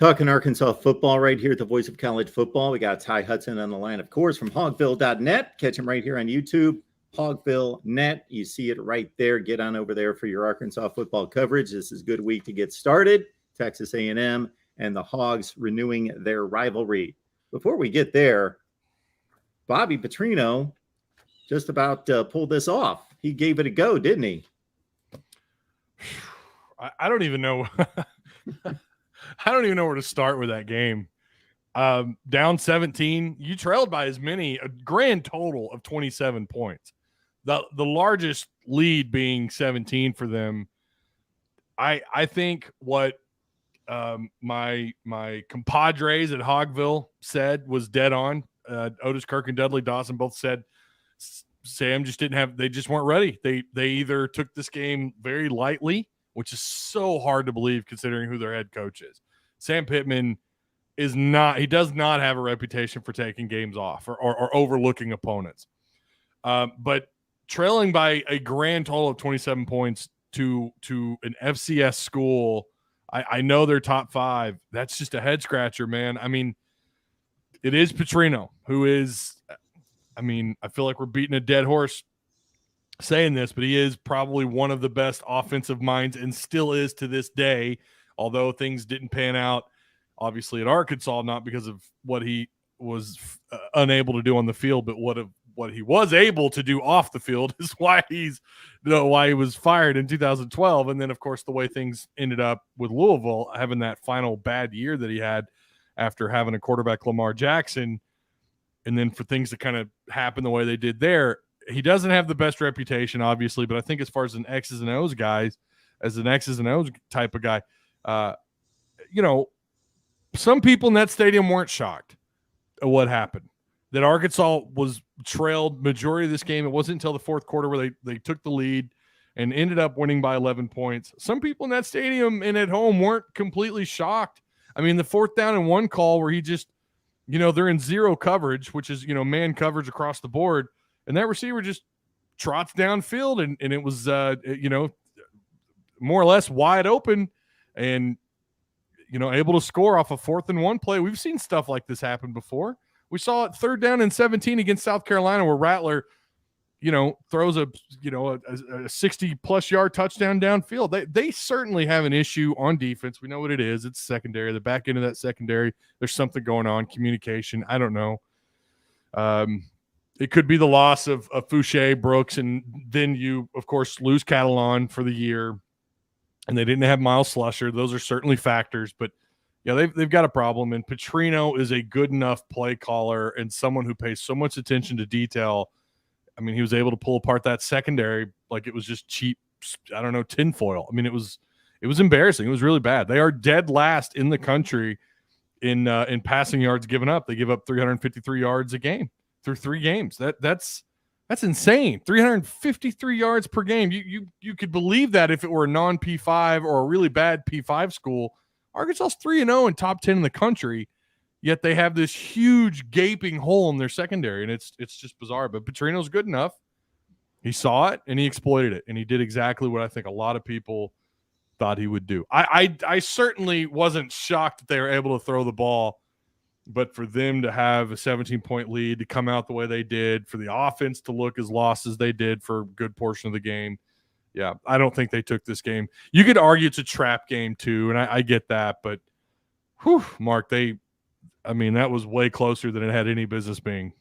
Talking Arkansas football right here at the Voice of College Football. We got Ty Hudson on the line, of course, from hogville.net. Catch him right here on YouTube, Hogville.net. You see it right there. Get on over there for your Arkansas football coverage. This is a good week to get started. Texas A&M and the Hogs renewing their rivalry. Before we get there, Bobby Petrino just about pulled this off. He gave it a go, didn't he? I don't even know. I don't even know where to start with that game. Down 17, you trailed by as many, a grand total of 27 points. The largest lead being 17 for them. I think what my compadres at Hogville said was dead on. Otis Kirk and Dudley Dawson both said Sam just they just weren't ready. They either took this game very lightly, which is so hard to believe considering who their head coach is. Sam Pittman does not have a reputation for taking games off or overlooking opponents. But trailing by a grand total of 27 points to an FCS school, I know they're top 5. That's just a head scratcher, man. I mean, it is Petrino who is, I feel like we're beating a dead horse saying this, but he is probably one of the best offensive minds and still is to this day, although things didn't pan out, obviously, at Arkansas, not because of what he was unable to do on the field, but what he was able to do off the field is why he was fired in 2012. And then, of course, the way things ended up with Louisville, having that final bad year that he had after having a quarterback Lamar Jackson, and then for things to kind of happen the way they did there, he doesn't have the best reputation, obviously, but I think as far as an X's and O's type of guy, some people in that stadium weren't shocked at what happened. That Arkansas was trailed majority of this game. It wasn't until the fourth quarter where they took the lead and ended up winning by 11 points. Some people in that stadium and at home weren't completely shocked. I mean, the 4th down and 1 call where he just, they're in zero coverage, which is, man coverage across the board. And that receiver just trots downfield, and it was, more or less wide open and, able to score off a 4th and 1 play. We've seen stuff like this happen before. We saw it 3rd down and 17 against South Carolina where Rattler, throws a 60-plus yard touchdown downfield. They certainly have an issue on defense. We know what it is. It's secondary. The back end of that secondary, there's something going on, communication. I don't know. It could be the loss of Fouché, Brooks, and then you, of course, lose Catalan for the year, and they didn't have Miles Slusher. Those are certainly factors, but yeah, they've got a problem, and Petrino is a good enough play caller and someone who pays so much attention to detail. I mean, he was able to pull apart that secondary like it was just cheap, tinfoil. I mean, it was embarrassing. It was really bad. They are dead last in the country in passing yards given up. They give up 353 yards a game through 3 games. That's insane. 353 yards per game. You could believe that if it were a non-P5 or a really bad P5 school. Arkansas's 3-0 and top 10 in the country, yet they have this huge gaping hole in their secondary, and it's just bizarre. But Petrino's good enough. He saw it, and he exploited it, and he did exactly what I think a lot of people thought he would do. I certainly wasn't shocked that they were able to throw the ball, but for them to have a 17-point lead, to come out the way they did, for the offense to look as lost as they did for a good portion of the game, yeah, I don't think they took this game. You could argue it's a trap game too, and I get that, but Mark, that was way closer than it had any business being.